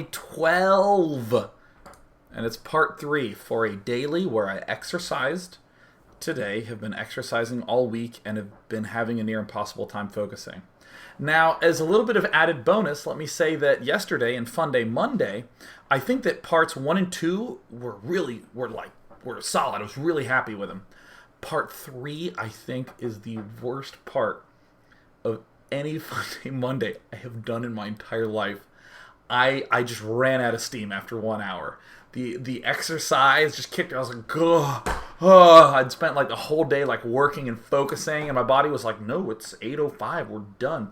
12, and it's part 3 for a daily where I exercised today, have been exercising all week, and have been having a near impossible time focusing. Now, as a little bit of added bonus, let me say that yesterday and Fun Day Monday, I think that parts 1 and 2 were solid. I was really happy with them. Part 3, I think, is the worst part of any Fun Day Monday I have done in my entire life. I just ran out of steam after 1 hour. The exercise just kicked. I was like, ugh. I'd spent like the whole day like working and focusing, and my body was like, no, it's 8:05. We're done.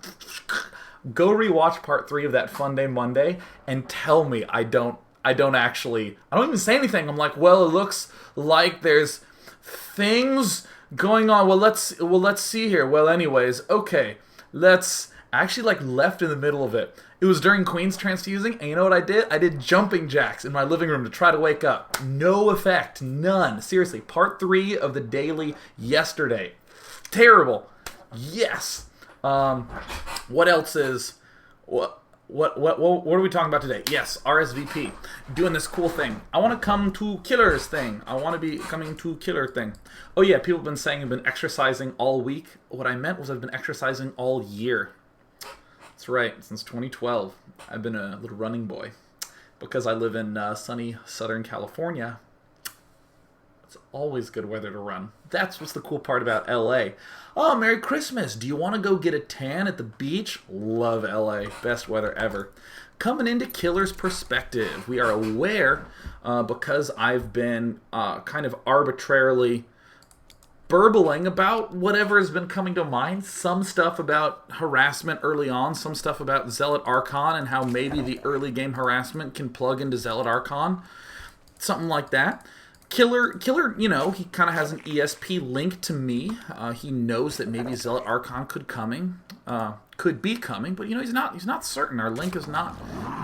Go rewatch part 3 of that Fun Day Monday and tell me I don't even say anything. I'm like, well, it looks like there's things going on. Well, let's see here. Well, anyways, okay. I actually like left in the middle of it. It was during Queen's transfusing, and you know what I did? I did jumping jacks in my living room to try to wake up. No effect. None. Seriously, part 3 of the daily yesterday. Terrible. Yes. What else is... What are we talking about today? Yes, RSVP. Doing this cool thing. I want to come to Killer's thing. I want to be coming to Killer thing. Oh yeah, people have been saying I've been exercising all week. What I meant was I've been exercising all year. That's right, since 2012. I've been a little running boy. Because I live in sunny Southern California, it's always good weather to run. That's what's the cool part about LA. Oh, Merry Christmas! Do you want to go get a tan at the beach? Love LA. Best weather ever. Coming into Killer's perspective, we are aware, because I've been kind of arbitrarily burbling about whatever has been coming to mind. Some stuff about harassment early on, some stuff about Zealot Archon and how maybe the early game harassment can plug into Zealot Archon. Something like that. Killer, you know, he kind of has an ESP link to me. He knows that maybe Zealot Archon could be coming, but you know, he's not certain. Our link is not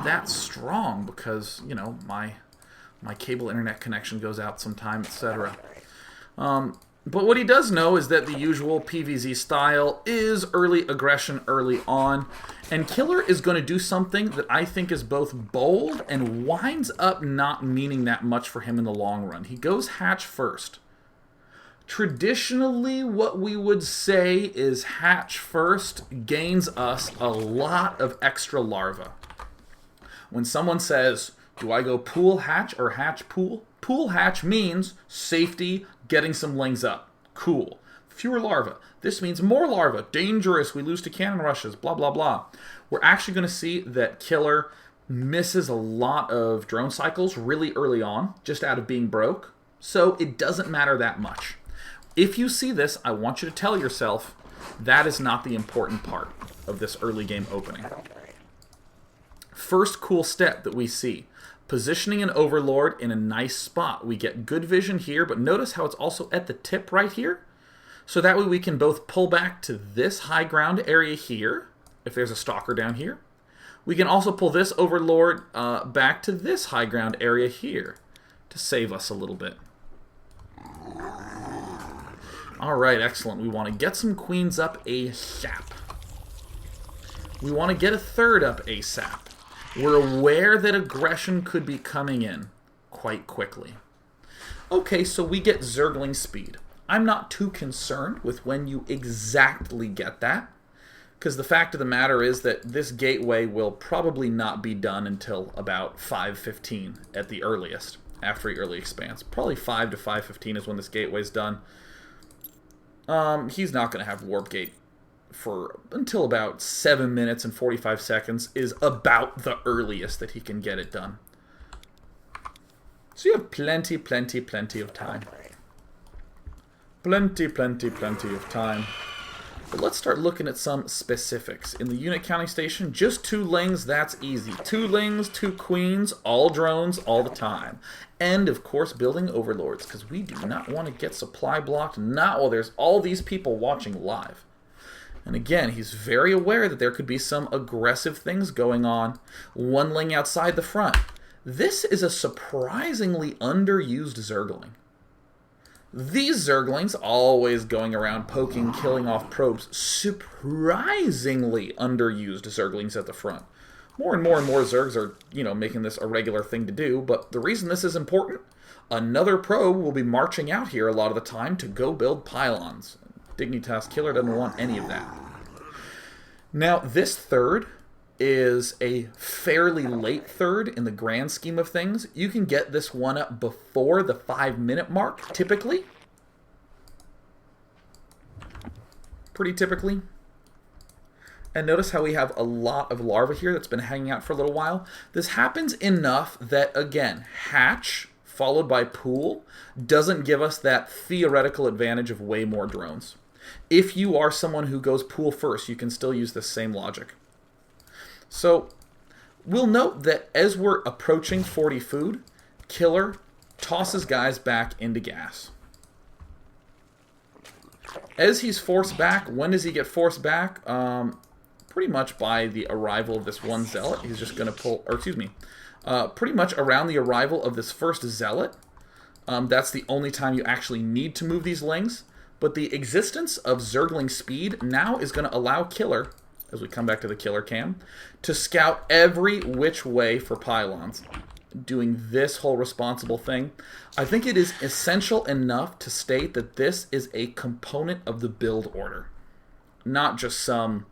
that strong because, you know, my cable internet connection goes out sometime, etc. But what he does know is that the usual PvZ style is early aggression early on, and Killer is going to do something that I think is both bold and winds up not meaning that much for him in the long run. He goes hatch first. Traditionally, what we would say is hatch first gains us a lot of extra larvae. When someone says, do I go pool hatch or hatch pool? Pool hatch means safety, getting some lings up. Cool. Fewer larvae. This means more larvae. Dangerous. We lose to cannon rushes. Blah, blah, blah. We're actually going to see that Killer misses a lot of drone cycles really early on, just out of being broke. So it doesn't matter that much. If you see this, I want you to tell yourself that is not the important part of this early game opening. First cool step that we see. Positioning an Overlord in a nice spot. We get good vision here, but notice how it's also at the tip right here. So that way we can both pull back to this high ground area here, if there's a stalker down here. We can also pull this Overlord back to this high ground area here to save us a little bit. Alright, excellent. We want to get some queens up ASAP. We want to get a third up ASAP. We're aware that aggression could be coming in quite quickly. Okay, so we get zergling speed. I'm not too concerned with when you exactly get that, because the fact of the matter is that this gateway will probably not be done until about 5:15 at the earliest, after the early expanse. Probably 5 to 5:15 is when this gateway's done. He's not going to have warp gate for until about 7 minutes and 45 seconds is about the earliest that he can get it done. So you have plenty of time. Plenty of time. But let's start looking at some specifics. In the unit counting station, just 2 lings, that's easy. 2 lings, 2 queens, all drones, all the time. And, of course, building overlords, because we do not want to get supply blocked, not while there's all these people watching live. And again, he's very aware that there could be some aggressive things going on. 1 ling outside the front. This is a surprisingly underused zergling. These zerglings, always going around poking, killing off probes, surprisingly underused zerglings at the front. More and more and more Zergs are, making this a regular thing to do, but the reason this is important, another probe will be marching out here a lot of the time to go build pylons. dKiLLeR doesn't want any of that. Now, this third is a fairly late third in the grand scheme of things. You can get this one up before the 5-minute mark, typically. Pretty typically. And notice how we have a lot of larvae here that's been hanging out for a little while. This happens enough that, again, hatch followed by pool doesn't give us that theoretical advantage of way more drones. If you are someone who goes pool first, you can still use this same logic. So we'll note that as we're approaching 40 food, dKiLLeR tosses guys back into gas. As he's forced back, when does he get forced back? Pretty much by the arrival of this one zealot. He's just going to pull, or excuse me, pretty much around the arrival of this first zealot. That's the only time you actually need to move these lings. But the existence of zergling speed now is going to allow dKiLLeR, as we come back to the dKiLLeR cam, to scout every which way for pylons. Doing this whole responsible thing. I think it is essential enough to state that this is a component of the build order. Not just some,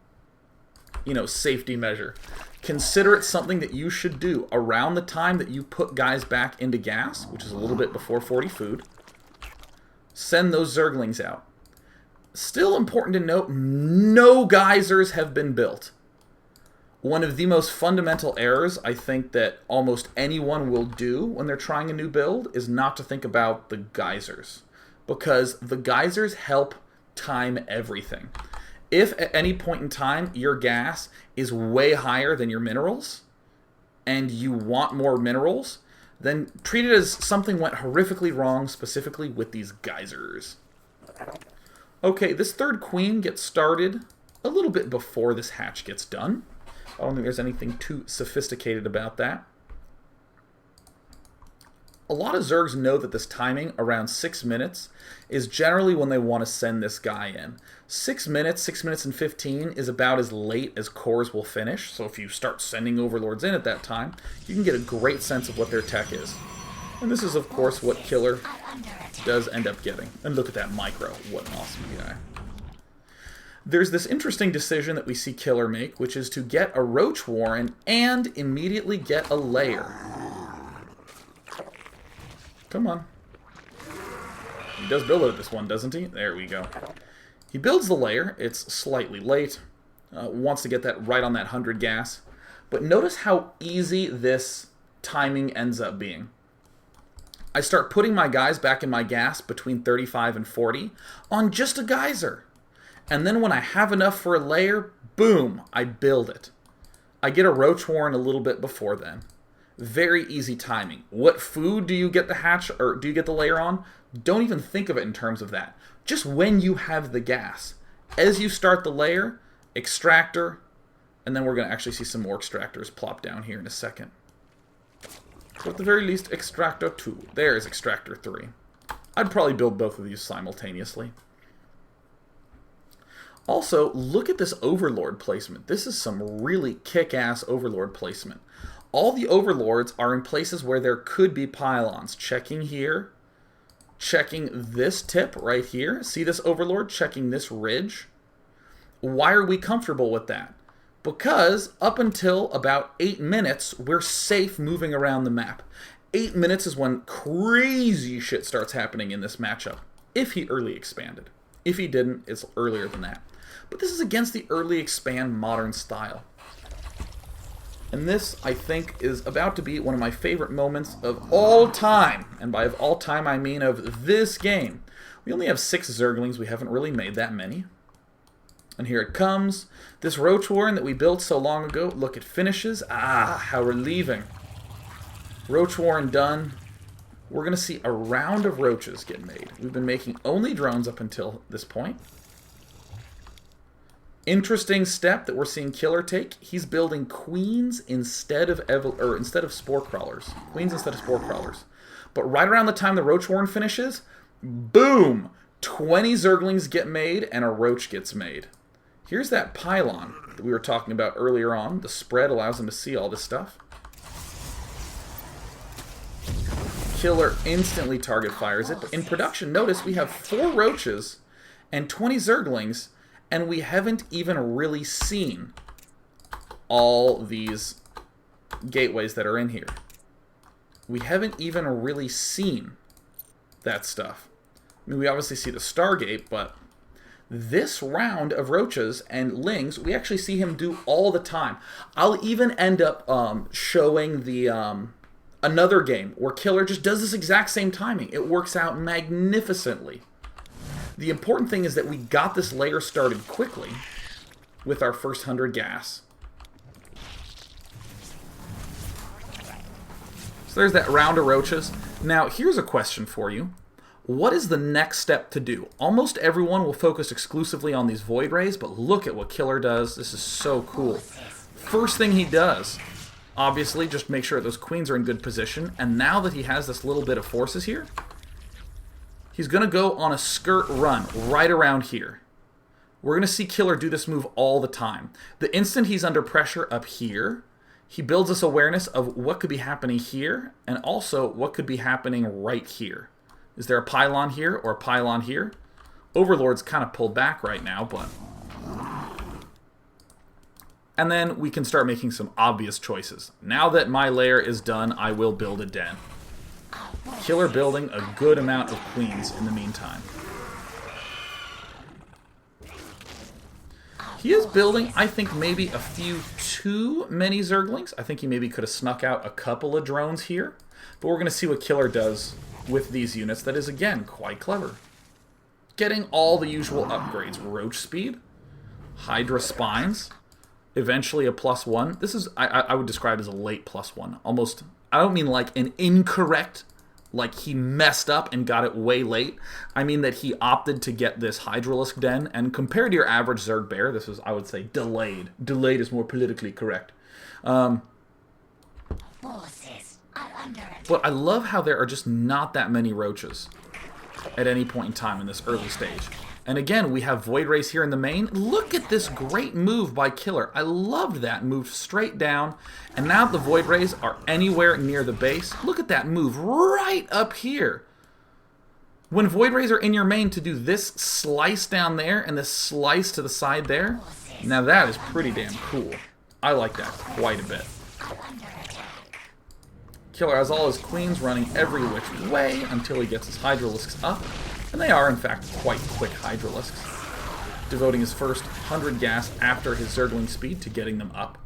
safety measure. Consider it something that you should do around the time that you put guys back into gas, which is a little bit before 40 food. Send those zerglings out. Still important to note, no geysers have been built. One of the most fundamental errors I think that almost anyone will do when they're trying a new build is not to think about the geysers. Because the geysers help time everything. If at any point in time your gas is way higher than your minerals, and you want more minerals, then treat it as something went horrifically wrong, specifically with these geysers. Okay, this third queen gets started a little bit before this hatch gets done. I don't think there's anything too sophisticated about that. A lot of Zergs know that this timing, around 6 minutes, is generally when they want to send this guy in. 6 minutes, 6 minutes and 15 is about as late as cores will finish, so if you start sending Overlords in at that time, you can get a great sense of what their tech is. And this is, of course, what dKiLLeR does end up getting. And look at that micro. What an awesome guy. There's this interesting decision that we see dKiLLeR make, which is to get a Roach Warren and immediately get a lair. Come on. He does build it at this one, doesn't he? There we go. He builds the lair. It's slightly late. Wants to get that right on that 100 gas. But notice how easy this timing ends up being. I start putting my guys back in my gas between 35 and 40 on just a geyser. And then when I have enough for a lair, boom, I build it. I get a Roach Warren a little bit before then. Very easy timing. What food do you get the hatch, or do you get the lair on? Don't even think of it in terms of that. Just when you have the gas. As you start the lair, extractor, and then we're going to actually see some more extractors plop down here in a second. But at the very least, extractor 2. There's extractor 3. I'd probably build both of these simultaneously. Also, look at this Overlord placement. This is some really kick-ass Overlord placement. All the Overlords are in places where there could be pylons. Checking here. Checking this tip right here. See this Overlord? Checking this ridge. Why are we comfortable with that? Because up until about 8 minutes, we're safe moving around the map. 8 minutes is when crazy shit starts happening in this matchup. If he early expanded. If he didn't, it's earlier than that. But this is against the early expand modern style. And this, I think, is about to be one of my favorite moments of all time. And by of all time, I mean of this game. We only have 6 Zerglings. We haven't really made that many. And here it comes. This Roach Warren that we built so long ago. Look, it finishes. Ah, how relieving. Roach Warren done. We're going to see a round of roaches get made. We've been making only drones up until this point. Interesting step that we're seeing dKiLLeR take. He's building queens instead of spore crawlers. Queens instead of spore crawlers. But right around the time the Roach Warren finishes, boom! 20 Zerglings get made and a Roach gets made. Here's that pylon that we were talking about earlier on. The spread allows them to see all this stuff. dKiLLeR instantly target fires it. But in production, notice we have 4 roaches and 20 zerglings, and we haven't even really seen all these gateways that are in here. We haven't even really seen that stuff. I mean, we obviously see the Stargate, but this round of roaches and lings, we actually see him do all the time. I'll even end up showing the another game where dKiLLeR just does this exact same timing. It works out magnificently. The important thing is that we got this layer started quickly with our first 100 gas. So there's that round of roaches. Now, here's a question for you. What is the next step to do? Almost everyone will focus exclusively on these void rays, but look at what dKiLLeR does. This is so cool. First thing he does, obviously, just make sure those queens are in good position. And now that he has this little bit of forces here, he's going to go on a skirt run right around here. We're going to see dKiLLeR do this move all the time. The instant he's under pressure up here, he builds this awareness of what could be happening here and also what could be happening right here. Is there a pylon here or a pylon here? Overlord's kind of pulled back right now, but... And then we can start making some obvious choices. Now that my lair is done, I will build a den. dKiLLeR building a good amount of queens in the meantime. He is building, I think, maybe a few too many zerglings. I think he maybe could have snuck out a couple of drones here. But we're going to see what dKiLLeR does with these units. That is, again, quite clever. Getting all the usual upgrades. Roach speed, Hydra spines, eventually a +1. This is, I would describe as a late +1. Almost, I don't mean like an incorrect, like he messed up and got it way late. I mean that he opted to get this Hydralisk den, and compared to your average Zerg bear, this is, I would say, delayed. Delayed is more politically correct. But I love how there are just not that many roaches at any point in time in this early stage. And again, we have Void Rays here in the main. Look at this great move by dKiLLeR. I loved that move straight down. And now the Void Rays are anywhere near the base. Look at that move right up here. When Void Rays are in your main, to do this slice down there and this slice to the side there, now that is pretty damn cool. I like that quite a bit. dKiLLeR has all his queens running every which way until he gets his Hydralisks up. And they are, in fact, quite quick Hydralisks. Devoting his first 100 gas after his Zergling speed to getting them up.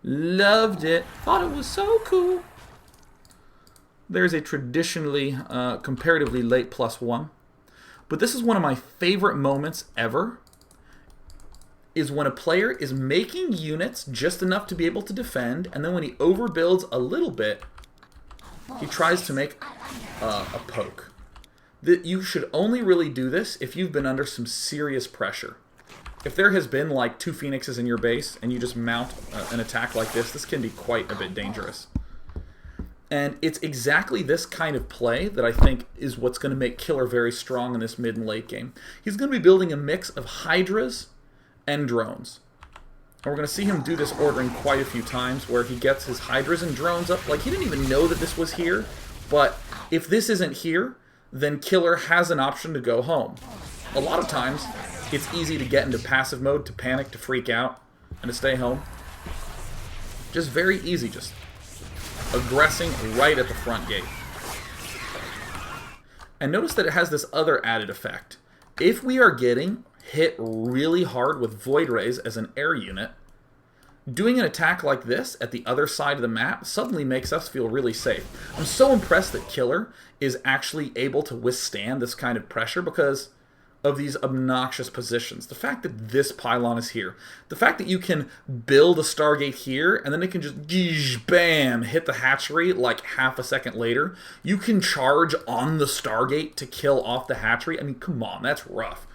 Loved it. Thought it was so cool. There's a traditionally, comparatively late +1. But this is one of my favorite moments ever. Is when a player is making units just enough to be able to defend, and then when he overbuilds a little bit, he tries to make a poke. That you should only really do this if you've been under some serious pressure. If there has been like 2 Phoenixes in your base and you just mount an attack like this can be quite a bit dangerous. And it's exactly this kind of play that I think is what's going to make dKiLLeR very strong in this mid and late game. He's going to be building a mix of Hydras and drones. And we're going to see him do this ordering quite a few times where he gets his Hydras and drones up. Like, he didn't even know that this was here, but if this isn't here, then dKiLLeR has an option to go home. A lot of times, it's easy to get into passive mode, to panic, to freak out, and to stay home. Just very easy, just aggressing right at the front gate. And notice that it has this other added effect. If we are getting hit really hard with Void Rays as an air unit, doing an attack like this at the other side of the map suddenly makes us feel really safe. I'm so impressed that dKiLLeR is actually able to withstand this kind of pressure because of these obnoxious positions. The fact that this pylon is here, the fact that you can build a Stargate here and then it can just bam, hit the hatchery like half a second later. You can charge on the Stargate to kill off the hatchery. I mean, come on, that's rough.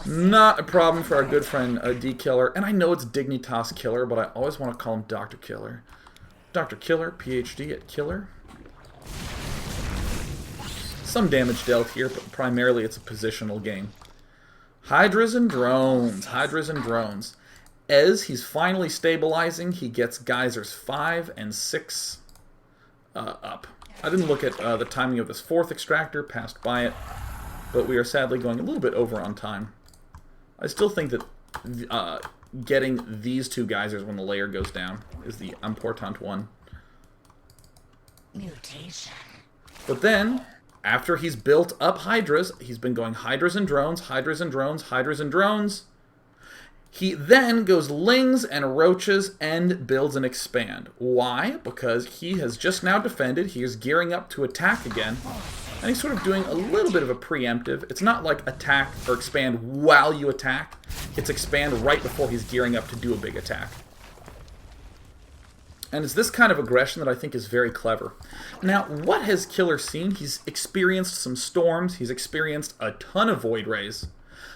Not a problem for our good friend dKiLLeR. And I know it's Dignitas dKiLLeR, but I always want to call him Dr. Killer. Dr. Killer, PhD at dKiLLeR. Some damage dealt here, but primarily it's a positional game. Hydras and drones. Hydras and drones. As he's finally stabilizing, he gets geysers 5 and 6 up. I didn't look at the timing of this 4th extractor, passed by it, but we are sadly going a little bit over on time. I still think that getting these 2 geysers when the layer goes down is the important one. Mutation. But then, after he's built up Hydras, he's been going Hydras and drones, Hydras and drones, Hydras and drones. He then goes lings and roaches and builds an expand. Why? Because he has just now defended, he is gearing up to attack again, and he's sort of doing a little bit of a preemptive. It's not like attack or expand while you attack, it's expand right before he's gearing up to do a big attack. And it's this kind of aggression that I think is very clever. Now, what has KiLLeR seen? He's experienced some storms, he's experienced a ton of void rays.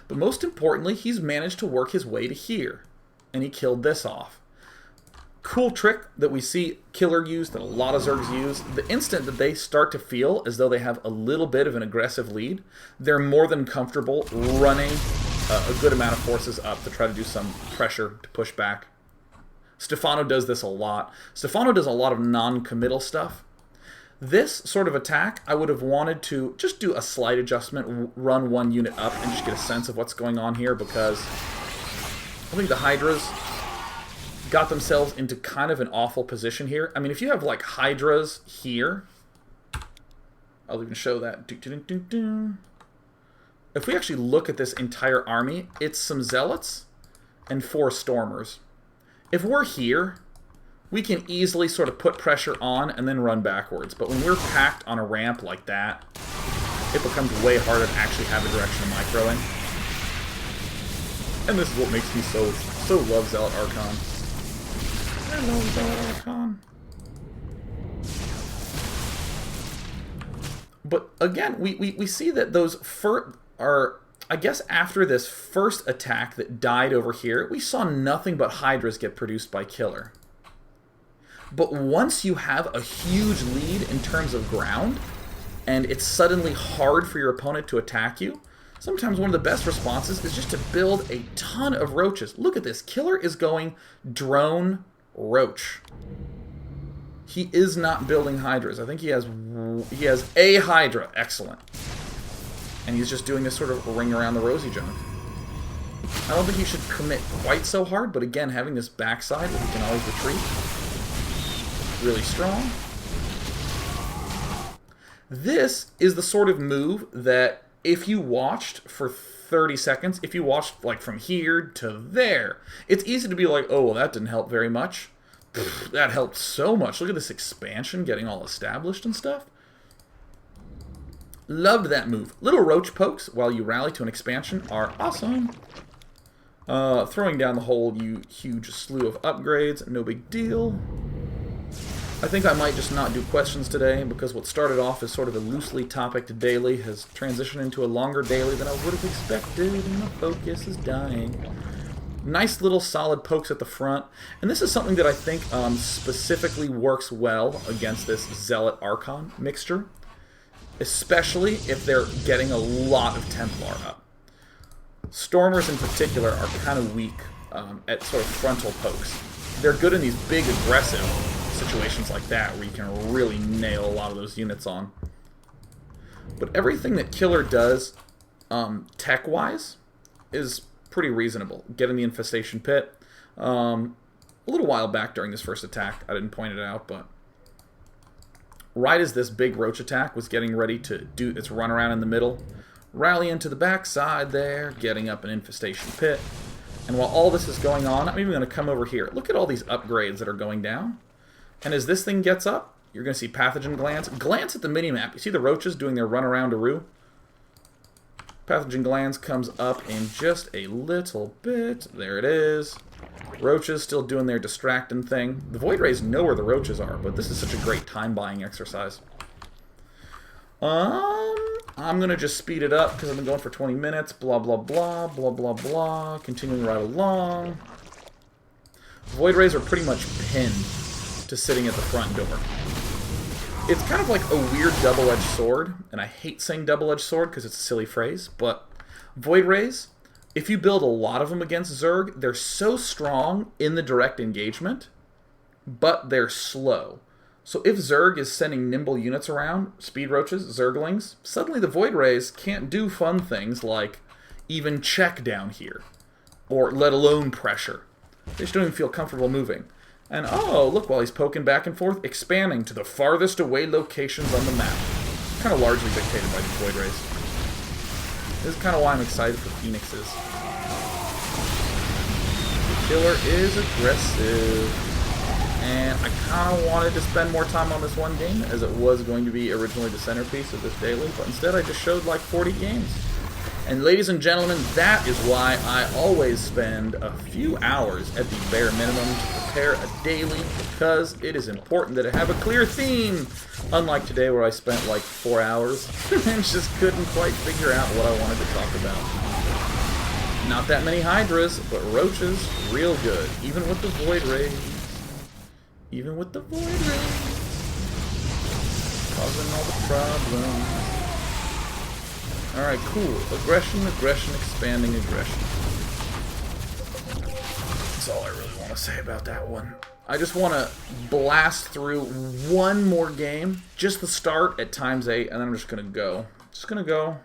But most importantly, he's managed to work his way to here. And he killed this off. Cool trick that we see KiLLeR use, that a lot of Zergs use. The instant that they start to feel as though they have a little bit of an aggressive lead, they're more than comfortable running a good amount of forces up to try to do some pressure to push back. Stefano does this a lot. Stefano does a lot of non-committal stuff. This sort of attack, I would have wanted to just do a slight adjustment, run 1 unit up, and just get a sense of what's going on here, because I think the Hydras got themselves into kind of an awful position here. I mean, if you have, like, Hydras here, I'll even show that. If we actually look at this entire army, it's some Zealots and 4 Stormers. If we're here, we can easily sort of put pressure on and then run backwards. But when we're packed on a ramp like that, it becomes way harder to actually have a direction of microing. And this is what makes me so love Zealot Archon. I love Zealot Archon. But again, we see that those are, I guess after this first attack that died over here, we saw nothing but Hydras get produced by KiLLeR. But once you have a huge lead in terms of ground, and it's suddenly hard for your opponent to attack you, sometimes one of the best responses is just to build a ton of roaches. Look at this. KiLLeR is going drone roach. He is not building Hydras. I think he has a Hydra. Excellent. And he's just doing this sort of ring around the rosy junk. I don't think he should commit quite so hard, but again, having this backside that he can always retreat, really strong. This is the sort of move that if you watched for 30 seconds, if you watched like from here to there, it's easy to be like, oh, well, that didn't help very much. That helped so much. Look at this expansion getting all established and stuff. Loved that move. Little roach pokes while you rally to an expansion are awesome. Throwing down the whole huge slew of upgrades, no big deal. I think I might just not do questions today, because what started off as sort of a loosely topicked daily has transitioned into a longer daily than I would have expected, and the focus is dying. Nice little solid pokes at the front, and this is something that I think specifically works well against this Zealot Archon mixture, especially if they're getting a lot of Templar up. Stormers in particular are kind of weak at sort of frontal pokes. They're good in these big aggressive situations like that where you can really nail a lot of those units on. But everything that KiLLeR does tech-wise is pretty reasonable. Getting the Infestation Pit. A little while back during this first attack, I didn't point it out, but right as this big Roach attack was getting ready to do its run around in the middle, rally into the backside there, getting up an Infestation Pit. And while all this is going on, I'm even going to come over here. Look at all these upgrades that are going down. And as this thing gets up, you're going to see Pathogen Glance. Glance at the minimap. You see the Roaches doing their run around Aru? Pathogen Glance comes up in just a little bit. There it is. Roaches still doing their distracting thing. The Void Rays know where the Roaches are, but this is such a great time-buying exercise. I'm going to just speed it up because I've been going for 20 minutes. Blah, blah, blah, blah, blah, blah. Continuing right along. Void Rays are pretty much pinned to sitting at the front door. It's kind of like a weird double-edged sword, and I hate saying double-edged sword because it's a silly phrase, but Void Rays if you build a lot of them against Zerg, they're so strong in the direct engagement, but they're slow. So if Zerg is sending nimble units around, speed roaches, zerglings, suddenly the Void Rays can't do fun things like even check down here, or let alone pressure. They just don't even feel comfortable moving. And oh, look, while he's poking back and forth, expanding to the farthest away locations on the map. Kind of largely dictated by these Void Rays. This is kind of why I'm excited for Phoenixes. dKiLLeR is aggressive. And I kind of wanted to spend more time on this one game, as it was going to be originally the centerpiece of this daily, but instead I just showed like 40 games. And ladies and gentlemen, that is why I always spend a few hours at the bare minimum to prepare a daily, because it is important that it have a clear theme. Unlike today where I spent like 4 hours and just couldn't quite figure out what I wanted to talk about. Not that many Hydras, but Roaches, real good, even with the Void Rays. Even with the Void Rays, causing all the problems. Alright, cool. Aggression, aggression, expanding aggression. That's all I really want to say about that one. I just want to blast through one more game, just the start at ×8, and then I'm just going to go. Just going to go.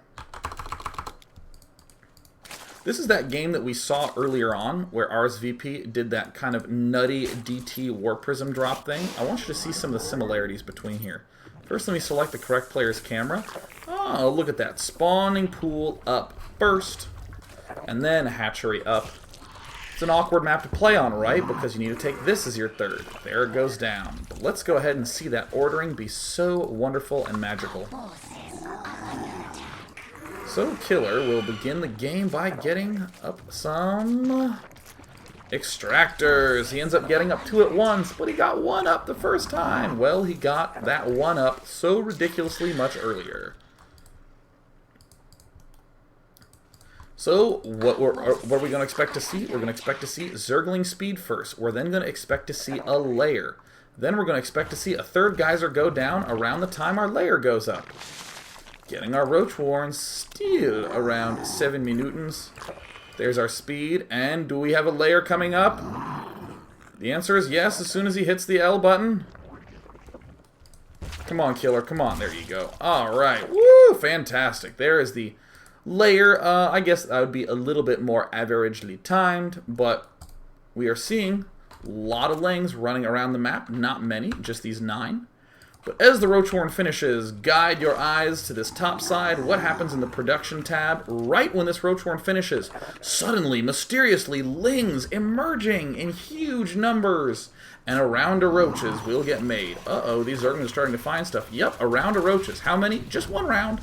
This is that game that we saw earlier on, where RSVP did that kind of nutty DT War Prism drop thing. I want you to see some of the similarities between here. First, let me select the correct player's camera. Oh, look at that. Spawning pool up first, and then hatchery up. It's an awkward map to play on, right? Because you need to take this as your third. There it goes down. But let's go ahead and see that ordering be so wonderful and magical. So dKiLLeR will begin the game by getting up some extractors. He ends up getting up 2 at once, but he got 1 up the first time. Well, he got that 1 up so ridiculously much earlier. So what are we going to expect to see? We're going to expect to see zergling speed first. We're then going to expect to see a lair. Then we're going to expect to see a third geyser go down around the time our lair goes up. Getting our Roach Warren still around 7 minutes. There's our speed. And do we have a lair coming up? The answer is yes, as soon as he hits the L button. Come on, dKiLLeR. Come on. There you go. Alright. Woo! Fantastic. There is the lair. I guess that would be a little bit more averagely timed, but we are seeing a lot of lings running around the map. Not many, just these 9. But as the Roach Warren finishes, guide your eyes to this top side. What happens in the production tab right when this Roach Warren finishes? Suddenly, mysteriously, lings emerging in huge numbers. And a round of roaches will get made. Uh-oh, these zerglings are starting to find stuff. Yep, a round of roaches. How many? Just 1 round.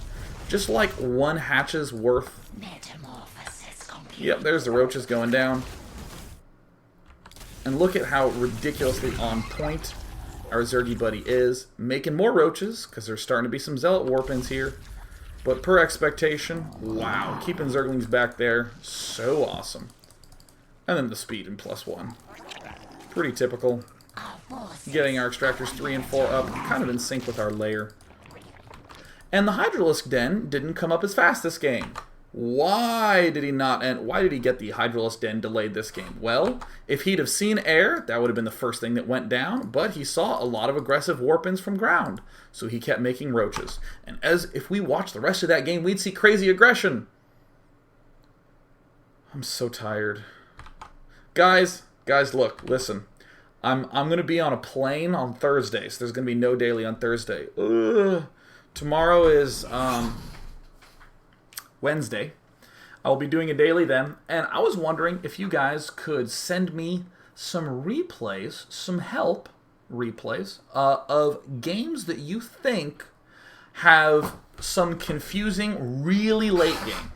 Just like 1 hatch's worth. Yep, there's the roaches going down. And look at how ridiculously on point our Zergy buddy is. Making more roaches, because there's starting to be some Zealot Warpins here. But per expectation, wow, keeping Zerglings back there, so awesome. And then the speed in +1. Pretty typical. Getting our extractors 3 and 4 up, kind of in sync with our lair. And the Hydralisk Den didn't come up as fast this game. Why did he not, and why did he get the Hydralisk Den delayed this game? Well, if he'd have seen air, that would have been the first thing that went down, but he saw a lot of aggressive warpins from ground, so he kept making roaches. And as if we watched the rest of that game, we'd see crazy aggression. I'm so tired. Guys, look, listen. I'm going to be on a plane on Thursday, so there's going to be no daily on Thursday. Ugh. Tomorrow is Wednesday. I'll be doing a daily then, and I was wondering if you guys could send me some replays, some help replays, of games that you think have some confusing really late game.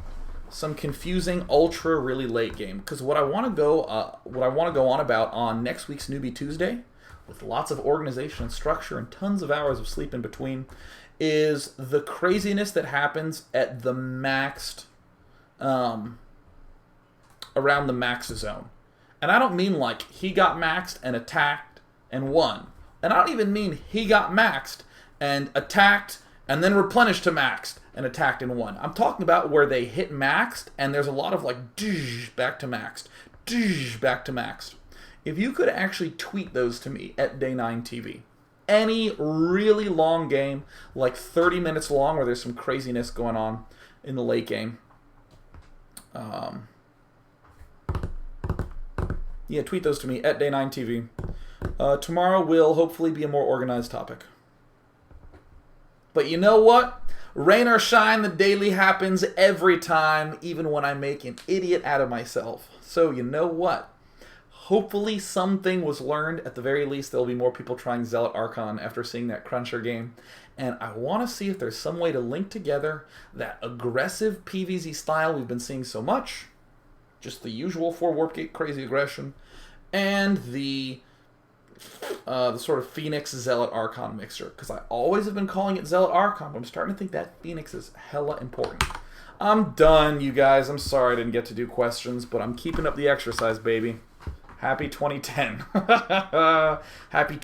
Some confusing ultra really late game. Because what I want to go on about on next week's Newbie Tuesday, with lots of organization and structure and tons of hours of sleep in between, is the craziness that happens at the maxed, around the max zone. And I don't mean like he got maxed and attacked and won. And I don't even mean he got maxed and attacked and then replenished to maxed and attacked and won. I'm talking about where they hit maxed and there's a lot of like back to maxed, back to maxed. If you could actually tweet those to me at Day9TV, any really long game, like 30 minutes long, where there's some craziness going on in the late game, yeah, tweet those to me at Day9TV. Tomorrow will hopefully be a more organized topic. But you know what? Rain or shine, the daily happens every time, even when I make an idiot out of myself. So you know what? Hopefully something was learned. At the very least, there'll be more people trying Zealot Archon after seeing that Cruncher game. And I want to see if there's some way to link together that aggressive PvZ style we've been seeing so much, just the usual 4 Warp Gate crazy aggression, and the sort of Phoenix Zealot Archon mixture. Because I always have been calling it Zealot Archon, but I'm starting to think that Phoenix is hella important. I'm done, you guys. I'm sorry I didn't get to do questions, but I'm keeping up the exercise, baby. Happy 2010. Happy